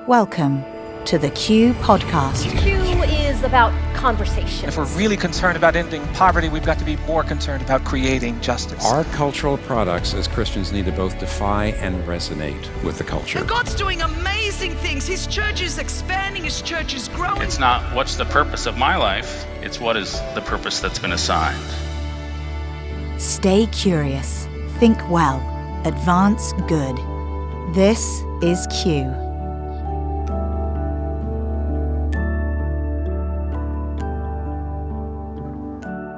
Welcome to the Q Podcast. Q is about conversation. If we're really concerned about ending poverty, we've got to be more concerned about creating justice. Our cultural products as Christians need to both defy and resonate with the culture. And God's doing amazing things. His church is expanding, his church is growing. It's not what's the purpose of my life, it's what is the purpose that's been assigned. Stay curious, think well, advance good. This is Q.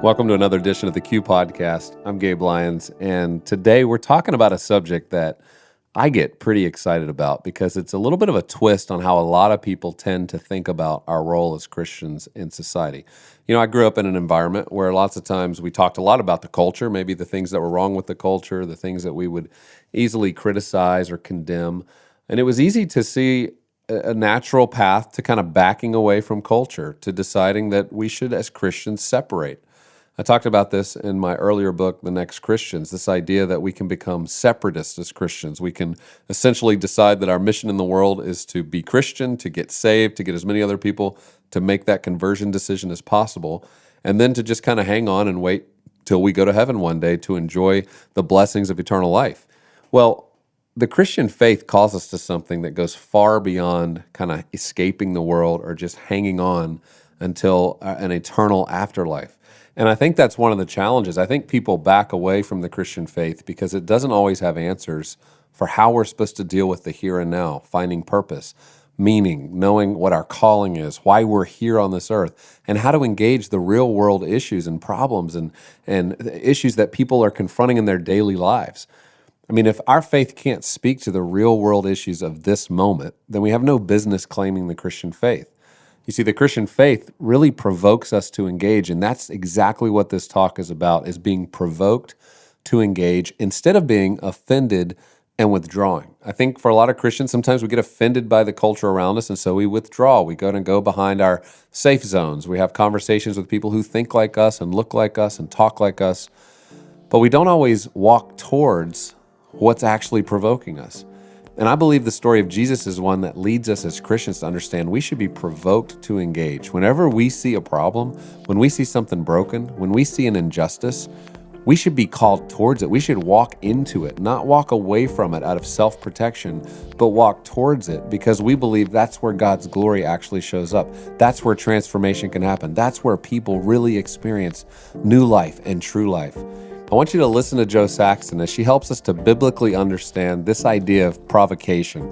Welcome to another edition of the Q Podcast. I'm Gabe Lyons, and today we're talking about a subject that I get pretty excited about because it's a little bit of a twist on how a lot of people tend to think about our role as Christians in society. You know, I grew up in an environment where lots of times we talked a lot about the culture, maybe the things that were wrong with the culture, the things that we would easily criticize or condemn. And it was easy to see a natural path to kind of backing away from culture, to deciding that we should, as Christians, separate. I talked about this in my earlier book, The Next Christians, this idea that we can become separatists as Christians. We can essentially decide that our mission in the world is to be Christian, to get saved, to get as many other people to make that conversion decision as possible, and then to just kind of hang on and wait till we go to heaven one day to enjoy the blessings of eternal life. Well, the Christian faith calls us to something that goes far beyond kind of escaping the world or just hanging on until an eternal afterlife. And I think that's one of the challenges. I think people back away from the Christian faith because it doesn't always have answers for how we're supposed to deal with the here and now, finding purpose, meaning, knowing what our calling is, why we're here on this earth, and how to engage the real world issues and problems and issues that people are confronting in their daily lives. I mean, if our faith can't speak to the real world issues of this moment, then we have no business claiming the Christian faith. You see, the Christian faith really provokes us to engage, and that's exactly what this talk is about, is being provoked to engage instead of being offended and withdrawing. I think for a lot of Christians, sometimes we get offended by the culture around us, and so we withdraw. We go behind our safe zones. We have conversations with people who think like us and look like us and talk like us, but we don't always walk towards what's actually provoking us. And I believe the story of Jesus is one that leads us as Christians to understand we should be provoked to engage. Whenever we see a problem, when we see something broken, when we see an injustice, we should be called towards it. We should walk into it, not walk away from it out of self-protection, but walk towards it because we believe that's where God's glory actually shows up. That's where transformation can happen. That's where people really experience new life and true life. I want you to listen to Jo Saxton as she helps us to biblically understand this idea of provocation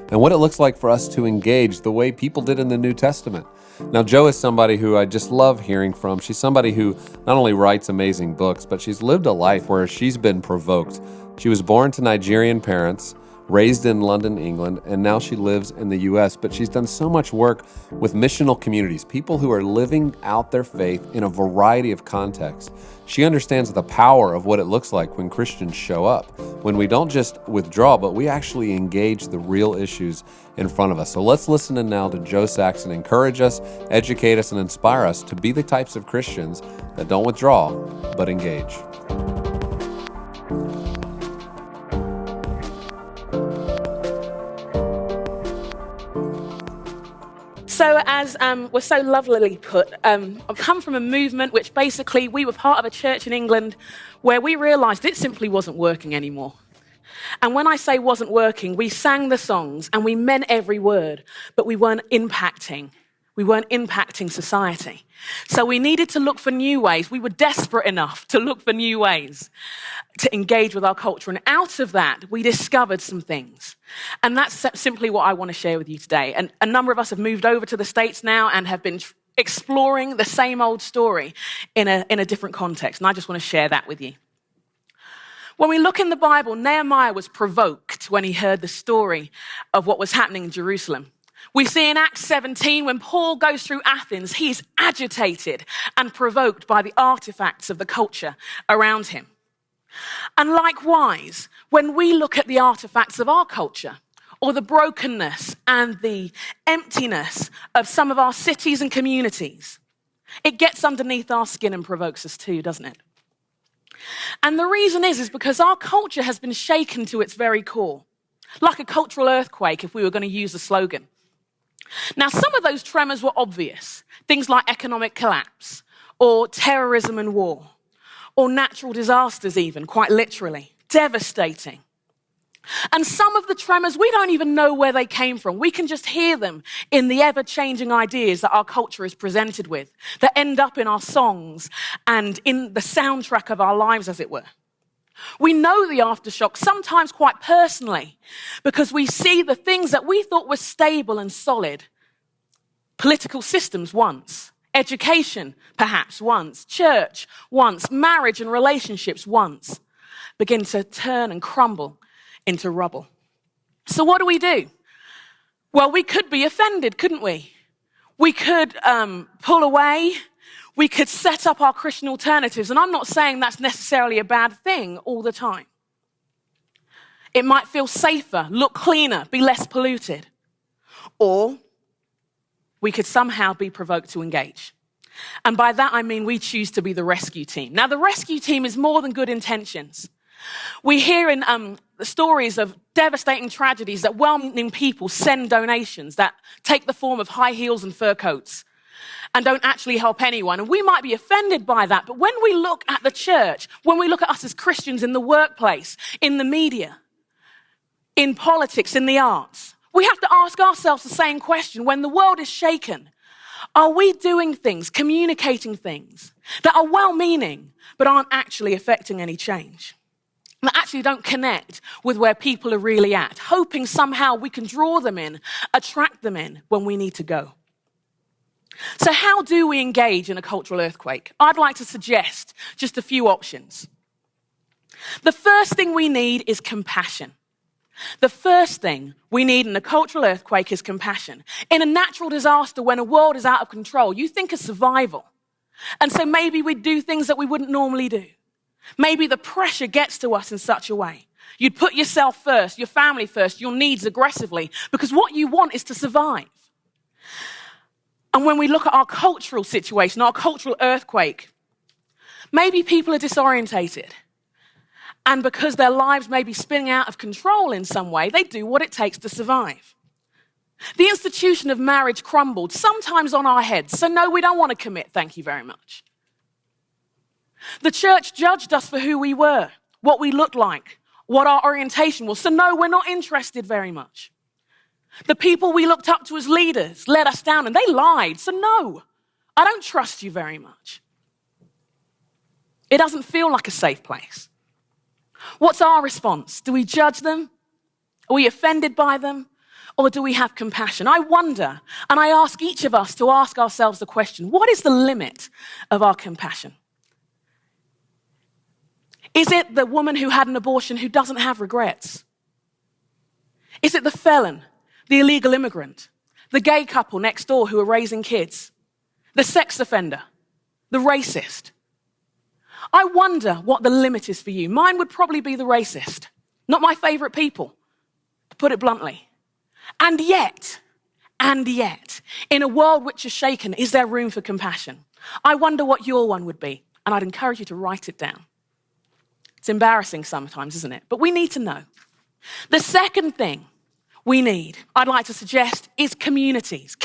and what it looks like for us to engage the way people did in the New Testament. Now, Jo is somebody who I just love hearing from. She's somebody who not only writes amazing books, but she's lived a life where she's been provoked. She was born to Nigerian parents, raised in London, England, and now she lives in the U.S., but she's done so much work with missional communities, people who are living out their faith in a variety of contexts. She understands the power of what it looks like when Christians show up, when we don't just withdraw, but we actually engage the real issues in front of us. So let's listen in now to Jo Saxton encourage us, educate us, and inspire us to be the types of Christians that don't withdraw, but engage. So as was so lovely put, I've come from a movement which basically we were part of a church in England where we realized it simply wasn't working anymore. And when I say wasn't working, we sang the songs and we meant every word, but we weren't impacting. We weren't impacting society. So we needed to look for new ways. We were desperate enough to look for new ways to engage with our culture. And out of that, we discovered some things. And that's simply what I want to share with you today. And a number of us have moved over to the States now and have been exploring the same old story in a different context. And I just want to share that with you. When we look in the Bible, Nehemiah was provoked when he heard the story of what was happening in Jerusalem. We see in Acts 17, when Paul goes through Athens, he's agitated and provoked by the artifacts of the culture around him. And likewise, when we look at the artifacts of our culture, or the brokenness and the emptiness of some of our cities and communities, it gets underneath our skin and provokes us too, doesn't it? And the reason is because our culture has been shaken to its very core, like a cultural earthquake if we were going to use a slogan. Now, some of those tremors were obvious. Things like economic collapse, or terrorism and war, or natural disasters even, quite literally. Devastating. And some of the tremors, we don't even know where they came from. We can just hear them in the ever-changing ideas that our culture is presented with, that end up in our songs and in the soundtrack of our lives, as it were. We know the aftershocks, sometimes quite personally, because we see the things that we thought were stable and solid. Political systems once, education perhaps once, church once, marriage and relationships once, begin to turn and crumble into rubble. So what do? Well, we could be offended, couldn't we? We could pull away. We could set up our Christian alternatives. And I'm not saying that's necessarily a bad thing all the time. It might feel safer, look cleaner, be less polluted. Or we could somehow be provoked to engage. And by that, I mean we choose to be the rescue team. Now, the rescue team is more than good intentions. We hear in the stories of devastating tragedies that well-meaning people send donations that take the form of high heels and fur coats and don't actually help anyone. And we might be offended by that, but when we look at the church, when we look at us as Christians in the workplace, in the media, in politics, in the arts, we have to ask ourselves the same question. When the world is shaken, are we doing things, communicating things that are well-meaning but aren't actually affecting any change? That actually don't connect with where people are really at, hoping somehow we can draw them in, attract them in when we need to go. So how do we engage in a cultural earthquake? I'd like to suggest just a few options. The first thing we need is compassion. The first thing we need in a cultural earthquake is compassion. In a natural disaster, when a world is out of control, you think of survival. And so maybe we do things that we wouldn't normally do. Maybe the pressure gets to us in such a way. You'd put yourself first, your family first, your needs aggressively, because what you want is to survive. And when we look at our cultural situation, our cultural earthquake, maybe people are disorientated. And because their lives may be spinning out of control in some way, they do what it takes to survive. The institution of marriage crumbled, sometimes on our heads. So no, we don't want to commit, thank you very much. The church judged us for who we were, what we looked like, what our orientation was. So no, we're not interested very much. The people we looked up to as leaders let us down and they lied. So no, I don't trust you very much. It doesn't feel like a safe place. What's our response? Do we judge them? Are we offended by them? Or do we have compassion? I wonder, and I ask each of us to ask ourselves the question, what is the limit of our compassion? Is it the woman who had an abortion who doesn't have regrets? Is it the felon, the illegal immigrant, the gay couple next door who are raising kids, the sex offender, the racist? I wonder what the limit is for you. Mine would probably be the racist, not my favorite people, to put it bluntly. And yet, in a world which is shaken, is there room for compassion? I wonder what your one would be, and I'd encourage you to write it down. It's embarrassing sometimes, isn't it? But we need to know. The second thing we need, I'd like to suggest, is communities.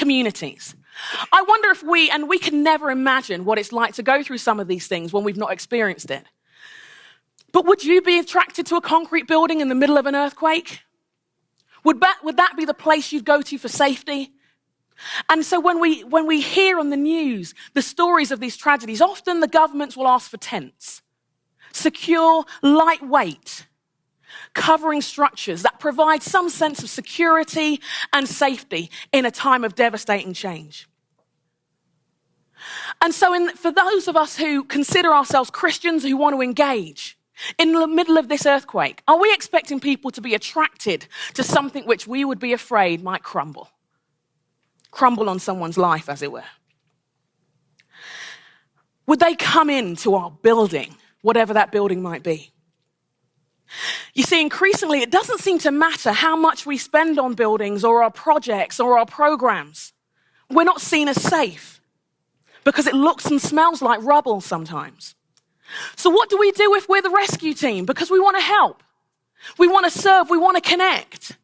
I wonder if we can never imagine what it's like to go through some of these things when we've not experienced it. But would you be attracted to a concrete building in the middle of an earthquake? Would that be the place you'd go to for safety? And so when we hear on the news the stories of these tragedies, often the governments will ask for tents. Secure, lightweight, covering structures that provide some sense of security and safety in a time of devastating change. And so for those of us who consider ourselves Christians who want to engage in the middle of this earthquake, are we expecting people to be attracted to something which we would be afraid might crumble on someone's life, as it were? Would they come into our building, whatever that building might be? You see, increasingly, it doesn't seem to matter how much we spend on buildings or our projects or our programs. We're not seen as safe because it looks and smells like rubble sometimes. So what do we do if we're the rescue team? Because we want to help. We want to serve. We want to connect.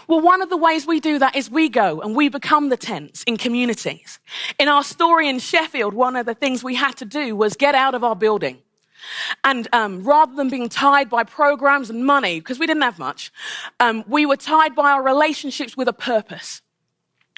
Well, one of the ways we do that is we go and we become the tents in communities. In our story in Sheffield, one of the things we had to do was get out of our building. And rather than being tied by programs and money, because we didn't have much, we were tied by our relationships with a purpose.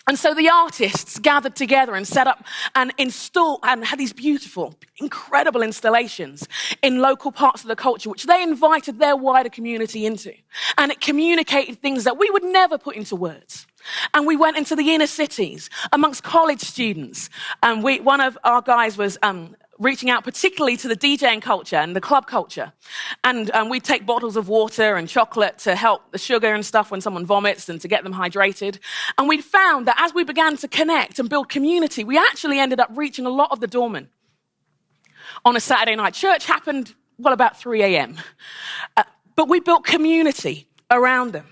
And so the artists gathered together and set up and installed and had these beautiful, incredible installations in local parts of the culture, which they invited their wider community into. And it communicated things that we would never put into words. And we went into the inner cities amongst college students. And one of our guys was reaching out particularly to the DJing culture and the club culture. And we'd take bottles of water and chocolate to help the sugar and stuff when someone vomits and to get them hydrated. And we'd found that as we began to connect and build community, we actually ended up reaching a lot of the doormen. On a Saturday night, church happened, about 3 a.m. But we built community around them.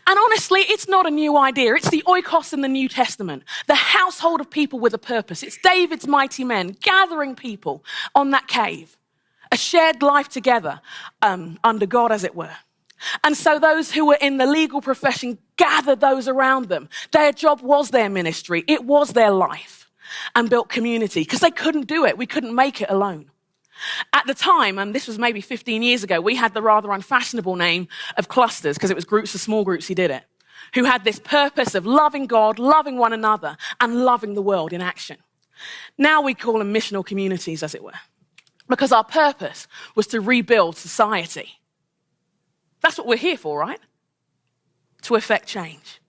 And honestly, it's not a new idea. It's the oikos in the New Testament, the household of people with a purpose. It's David's mighty men gathering people on that cave, a shared life together under God, as it were. And so those who were in the legal profession gathered those around them. Their job was their ministry. It was their life, and built community because they couldn't do it. We couldn't make it alone. At the time, and this was maybe 15 years ago, we had the rather unfashionable name of clusters because it was groups of small groups who did it, who had this purpose of loving God, loving one another, and loving the world in action. Now we call them missional communities, as it were, because our purpose was to rebuild society. That's what we're here for, right? To effect change.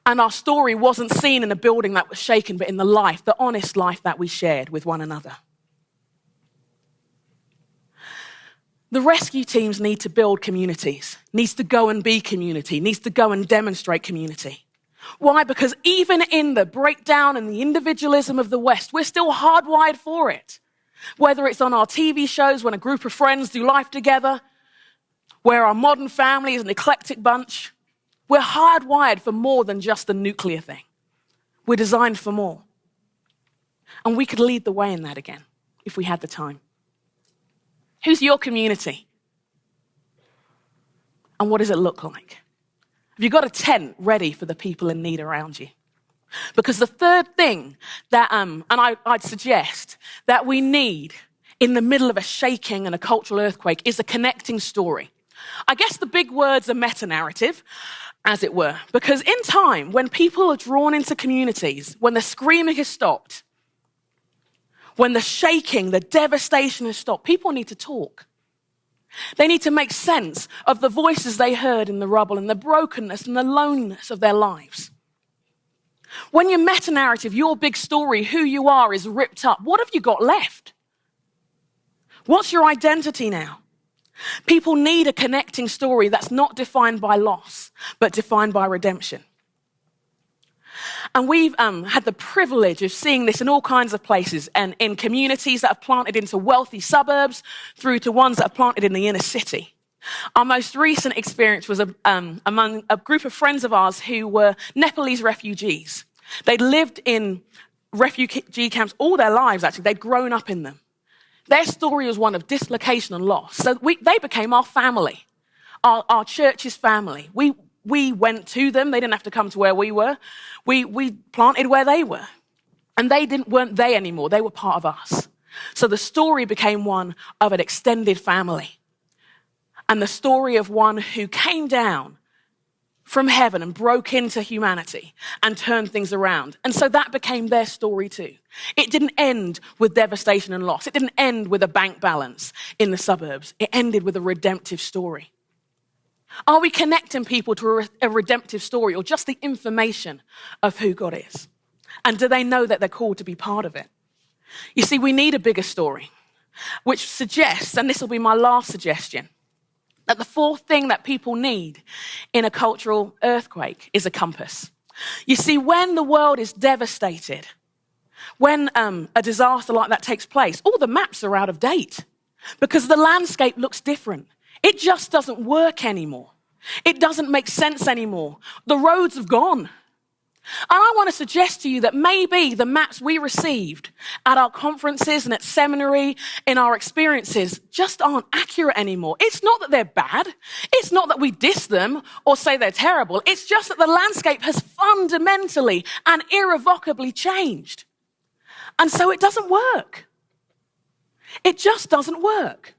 And our story wasn't seen in a building that was shaken, but in the life, the honest life that we shared with one another. The rescue teams need to build communities, needs to go and be community, needs to go and demonstrate community. Why? Because even in the breakdown and the individualism of the West, we're still hardwired for it. Whether it's on our TV shows when a group of friends do life together, where our modern family is an eclectic bunch, we're hardwired for more than just the nuclear thing. We're designed for more. And we could lead the way in that again, if we had the time. Who's your community? And what does it look like? Have you got a tent ready for the people in need around you? Because the third thing that, I'd suggest that we need in the middle of a shaking and a cultural earthquake is a connecting story. I guess the big words are meta-narrative, as it were, because in time, when people are drawn into communities, when the screaming has stopped, when the shaking, the devastation has stopped, people need to talk. They need to make sense of the voices they heard in the rubble and the brokenness and the loneliness of their lives. When your meta-narrative, your big story, who you are, is ripped up, what have you got left? What's your identity now? People need a connecting story that's not defined by loss, but defined by redemption. And we've had the privilege of seeing this in all kinds of places, and in communities that have planted into wealthy suburbs through to ones that have planted in the inner city. Our most recent experience was among a group of friends of ours who were Nepalese refugees. They'd lived in refugee camps all their lives, actually. They'd grown up in them. Their story was one of dislocation and loss. So they became our family, our church's family. We went to them. They didn't have to come to where we were. We planted where they were. And weren't they anymore. They were part of us. So the story became one of an extended family. And the story of one who came down from heaven and broke into humanity and turned things around. And so that became their story too. It didn't end with devastation and loss. It didn't end with a bank balance in the suburbs. It ended with a redemptive story. Are we connecting people to a redemptive story or just the information of who God is? And do they know that they're called to be part of it? You see, we need a bigger story, which suggests, and this will be my last suggestion, that the fourth thing that people need in a cultural earthquake is a compass. You see, when the world is devastated, when a disaster like that takes place, all the maps are out of date because the landscape looks different. It just doesn't work anymore. It doesn't make sense anymore. The roads have gone. And I want to suggest to you that maybe the maps we received at our conferences and at seminary in our experiences just aren't accurate anymore. It's not that they're bad. It's not that we diss them or say they're terrible. It's just that the landscape has fundamentally and irrevocably changed. And so it doesn't work. It just doesn't work.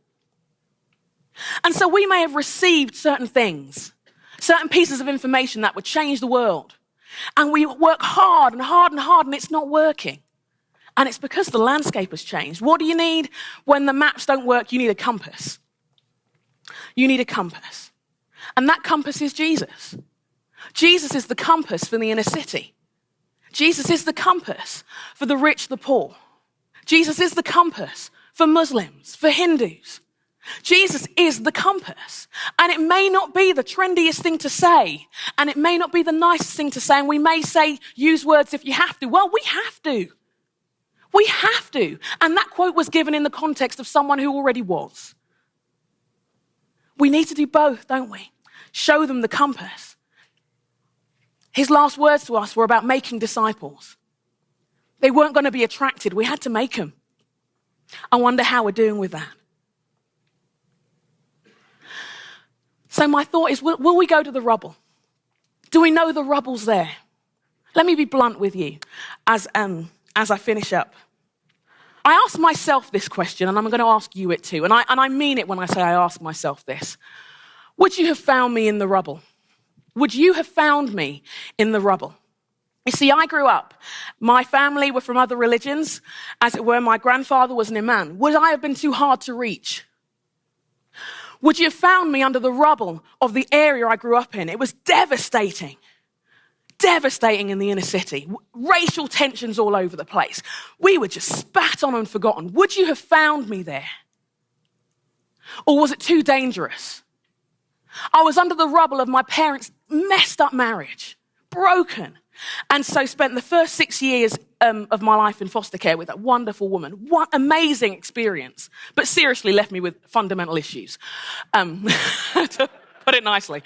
And so we may have received certain things, certain pieces of information that would change the world. And we work hard and hard and hard, and it's not working. And it's because the landscape has changed. What do you need when the maps don't work? You need a compass. You need a compass. And that compass is Jesus. Jesus is the compass for the inner city. Jesus is the compass for the rich, the poor. Jesus is the compass for Muslims, for Hindus. Jesus is the compass. And it may not be the trendiest thing to say, and it may not be the nicest thing to say, and we may say, use words if you have to. Well, we have to. We have to. And that quote was given in the context of someone who already was. We need to do both, don't we? Show them the compass. His last words to us were about making disciples. They weren't going to be attracted. We had to make them. I wonder how we're doing with that. So my thought is, will we go to the rubble? Do we know the rubble's there? Let me be blunt with you as I finish up. I ask myself this question, and I'm going to ask you it too. And I mean it when I say I ask myself this. Would you have found me in the rubble? Would you have found me in the rubble? You see, I grew up. My family were from other religions. As it were, my grandfather was an imam. Would I have been too hard to reach? Would you have found me under the rubble of the area I grew up in? It was devastating. Devastating in the inner city. Racial tensions all over the place. We were just spat on and forgotten. Would you have found me there? Or was it too dangerous? I was under the rubble of my parents' messed up marriage, broken. And so spent the first 6 years of my life in foster care with that wonderful woman. What amazing experience. But seriously left me with fundamental issues. To put it nicely.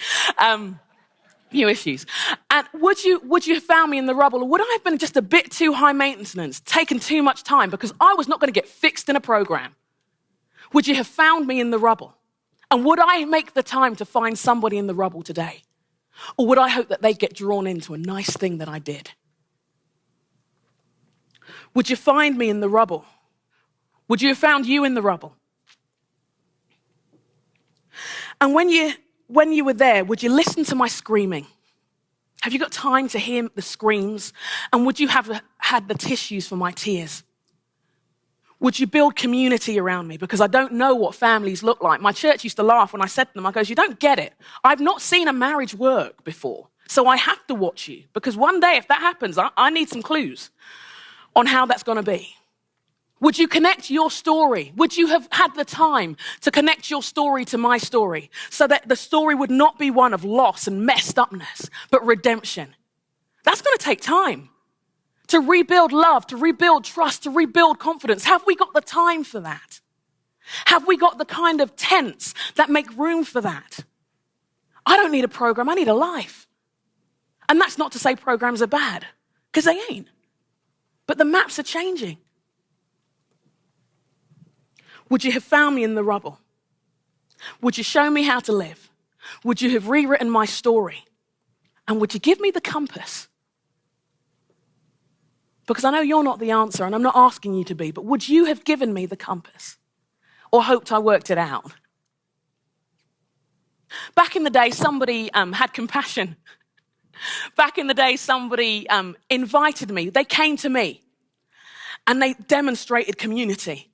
New issues. And would you have found me in the rubble? Or would I have been just a bit too high maintenance, taken too much time because I was not going to get fixed in a program? Would you have found me in the rubble? And would I make the time to find somebody in the rubble today? Or would I hope that they'd get drawn into a nice thing that I did? Would you find me in the rubble? Would you have found you in the rubble? And when you were there, would you listen to my screaming? Have you got time to hear the screams? And would you have had the tissues for my tears? Would you build community around me? Because I don't know what families look like. My church used to laugh when I said to them, I goes, you don't get it. I've not seen a marriage work before. So I have to watch you. Because one day, if that happens, I need some clues on how that's going to be. Would you connect your story? Would you have had the time to connect your story to my story so that the story would not be one of loss and messed upness, but redemption? That's going to take time. To rebuild love, to rebuild trust, to rebuild confidence. Have we got the time for that? Have we got the kind of tents that make room for that? I don't need a program, I need a life. And that's not to say programs are bad, because they ain't. But the maps are changing. Would you have found me in the rubble? Would you show me how to live? Would you have rewritten my story? And would you give me the compass? Because I know you're not the answer, and I'm not asking you to be, but would you have given me the compass? Or hoped I worked it out? Back in the day, somebody had compassion. Back in the day, somebody invited me. They came to me, and they demonstrated community.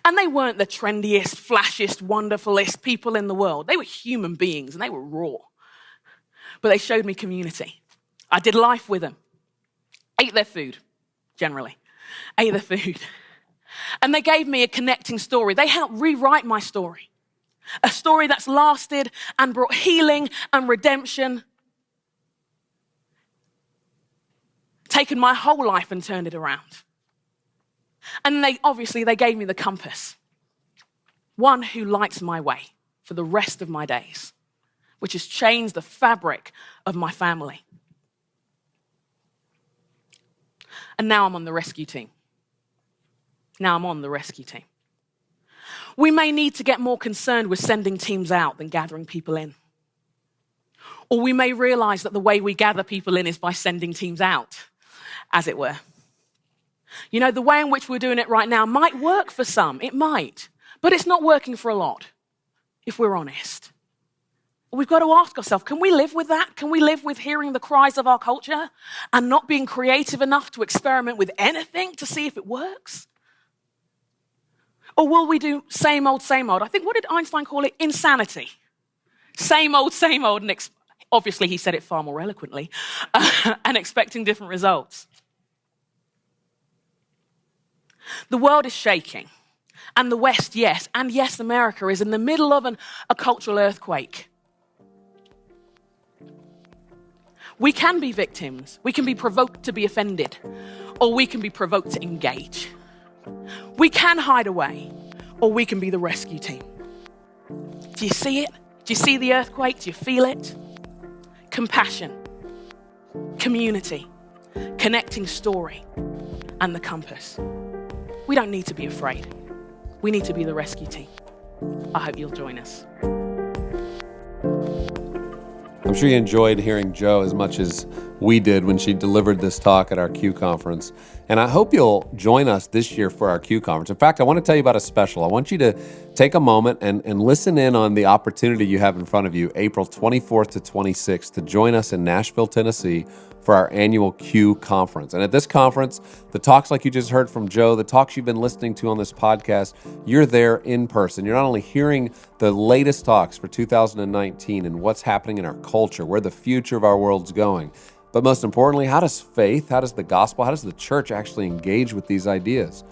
And they weren't the trendiest, flashiest, wonderfulest people in the world. They were human beings, and they were raw. But they showed me community. I did life with them. Ate their food, generally. Ate their food. And they gave me a connecting story. They helped rewrite my story. A story that's lasted and brought healing and redemption. Taken my whole life and turned it around. And they gave me the compass. One who lights my way for the rest of my days, which has changed the fabric of my family. And now I'm on the rescue team. We may need to get more concerned with sending teams out than gathering people in. Or we may realize that the way we gather people in is by sending teams out, as it were. You know, the way in which we're doing it right now might work for some, it might, but it's not working for a lot, if we're honest. We've got to ask ourselves, can we live with that? Can we live with hearing the cries of our culture and not being creative enough to experiment with anything to see if it works? Or will we do same old, same old? I think, what did Einstein call it? Insanity. Same old, and obviously he said it far more eloquently, and expecting different results. The world is shaking, and the West, yes, and yes, America is in the middle of a cultural earthquake. We can be victims, we can be provoked to be offended, or we can be provoked to engage. We can hide away, or we can be the rescue team. Do you see it? Do you see the earthquake? Do you feel it? Compassion, community, connecting story, and the compass. We don't need to be afraid. We need to be the rescue team. I hope you'll join us. I'm sure you enjoyed hearing Jo as much as we did when she delivered this talk at our Q conference. And I hope you'll join us this year for our Q conference. In fact, I want to tell you about a special. I want you to take a moment and listen in on the opportunity you have in front of you, April 24th to 26th, to join us in Nashville, Tennessee for our annual Q conference. And at this conference, the talks like you just heard from Jo, the talks you've been listening to on this podcast, you're there in person. You're not only hearing the latest talks for 2019 and what's happening in our culture, where the future of our world's going, but most importantly, how does faith, how does the gospel, how does the church actually engage with these ideas?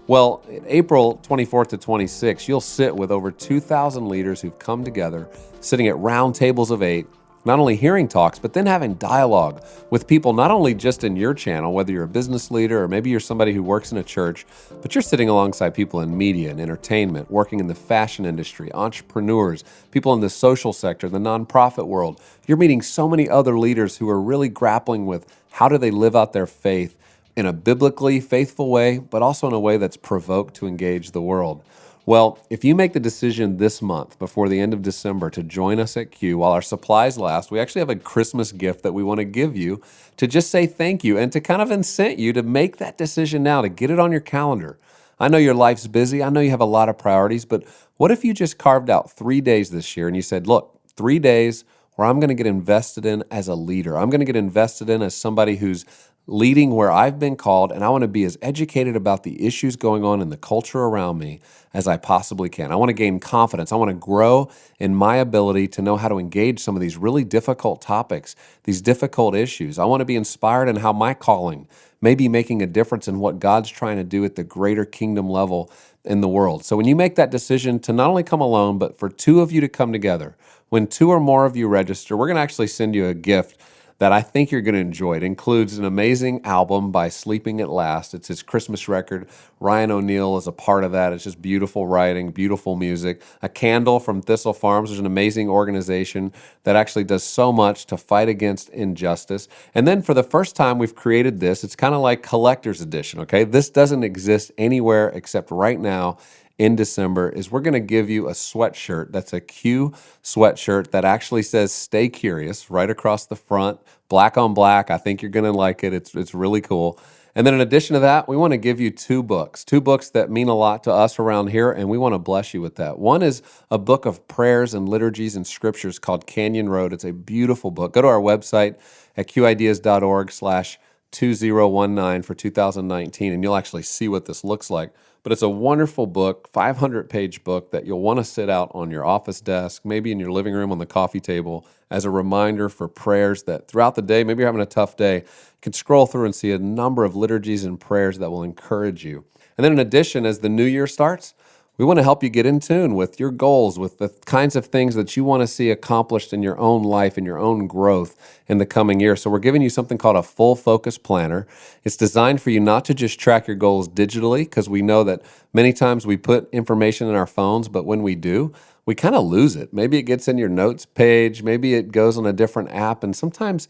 Well, April 24th to 26th, you'll sit with over 2,000 leaders who've come together, sitting at round tables of 8, not only hearing talks, but then having dialogue with people, not only just in your channel, whether you're a business leader or maybe you're somebody who works in a church, but you're sitting alongside people in media and entertainment, working in the fashion industry, entrepreneurs, people in the social sector, the nonprofit world. You're meeting so many other leaders who are really grappling with how do they live out their faith in a biblically faithful way, but also in a way that's provoked to engage the world. Well, if you make the decision this month, before the end of December, to join us at Q while our supplies last, we actually have a Christmas gift that we want to give you to just say thank you and to kind of incent you to make that decision now, to get it on your calendar. I know your life's busy. I know you have a lot of priorities, but what if you just carved out 3 days this year and you said, look, 3 days where I'm going to get invested in as a leader. I'm going to get invested in as somebody who's leading where I've been called, and I want to be as educated about the issues going on in the culture around me as I possibly can. I want to gain confidence. I want to grow in my ability to know how to engage some of these really difficult topics, these difficult issues. I want to be inspired in how my calling may be making a difference in what God's trying to do at the greater kingdom level in the world. So when you make that decision to not only come alone, but for 2 of you to come together, when 2 or more of you register, we're going to actually send you a gift that I think you're going to enjoy. It includes an amazing album by Sleeping at Last. It's his Christmas record. Ryan O'Neal is a part of that. It's just beautiful writing, beautiful music. A candle from Thistle Farms, which is an amazing organization that actually does so much to fight against injustice. And then for the first time, we've created this. It's kind of like collector's edition, okay? This doesn't exist anywhere except right now in December, is we're going to give you a sweatshirt that's a Q sweatshirt that actually says "Stay Curious" right across the front, black on black. I think you're going to like it. It's really cool. And then in addition to that, we want to give you 2 books that mean a lot to us around here, and we want to bless you with that. One is a book of prayers and liturgies and scriptures called Canyon Road. It's a beautiful book. Go to our website at qideas.org/2019 for 2019, and you'll actually see what this looks like. But it's a wonderful book, 500-page book that you'll want to sit out on your office desk, maybe in your living room on the coffee table, as a reminder for prayers that throughout the day, maybe you're having a tough day, you can scroll through and see a number of liturgies and prayers that will encourage you. And then in addition, as the new year starts, we want to help you get in tune with your goals, with the kinds of things that you want to see accomplished in your own life and your own growth in the coming year. So we're giving you something called a full focus planner. It's designed for you not to just track your goals digitally, because we know that many times we put information in our phones, but when we do, we kind of lose it. Maybe it gets in your notes page, maybe it goes on a different app, and sometimes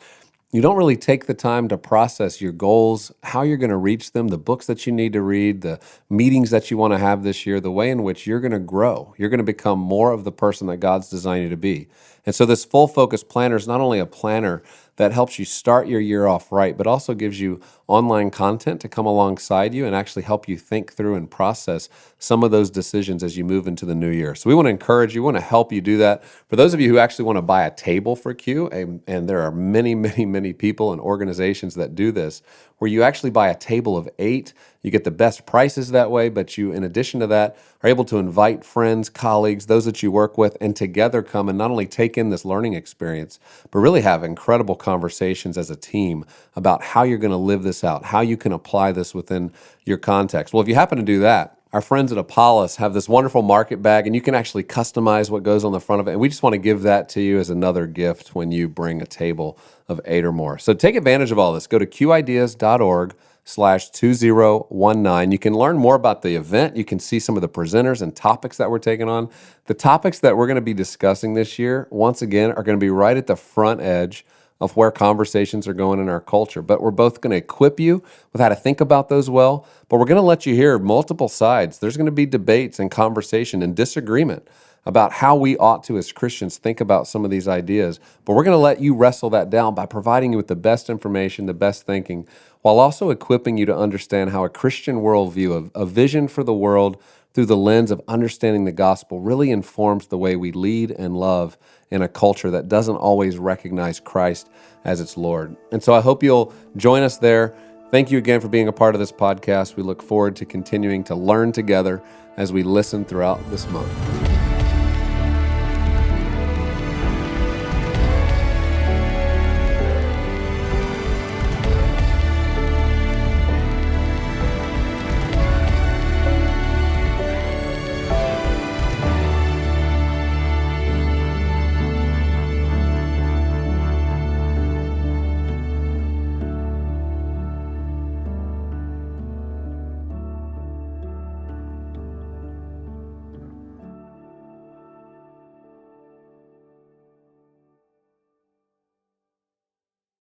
You don't really take the time to process your goals, how you're going to reach them, the books that you need to read, the meetings that you want to have this year, the way in which you're going to grow. You're going to become more of the person that God's designed you to be. And so this full focus planner is not only a planner that helps you start your year off right, but also gives you online content to come alongside you and actually help you think through and process some of those decisions as you move into the new year. So we want to encourage you, we want to help you do that. For those of you who actually want to buy a table for Q, and there are many people and organizations that do this, where you actually buy a table of 8, you get the best prices that way, but you, in addition to that, are able to invite friends, colleagues, those that you work with, and together come and not only take in this learning experience, but really have incredible conversations as a team about how you're going to live this out, how you can apply this within your context. Well, if you happen to do that, our friends at Apollos have this wonderful market bag, and you can actually customize what goes on the front of it. And we just want to give that to you as another gift when you bring a table of 8 or more. So take advantage of all this. Go to qideas.org/2019. You can learn more about the event. You can see some of the presenters and topics that we're taking on. The topics that we're going to be discussing this year, once again, are going to be right at the front edge of where conversations are going in our culture. But we're both going to equip you with how to think about those well, but we're going to let you hear multiple sides. There's going to be debates and conversation and disagreement about how we ought to, as Christians, think about some of these ideas. But we're going to let you wrestle that down by providing you with the best information, the best thinking, while also equipping you to understand how a Christian worldview, a vision for the world through the lens of understanding the gospel, really informs the way we lead and love in a culture that doesn't always recognize Christ as its Lord. And so I hope you'll join us there. Thank you again for being a part of this podcast. We look forward to continuing to learn together as we listen throughout this month.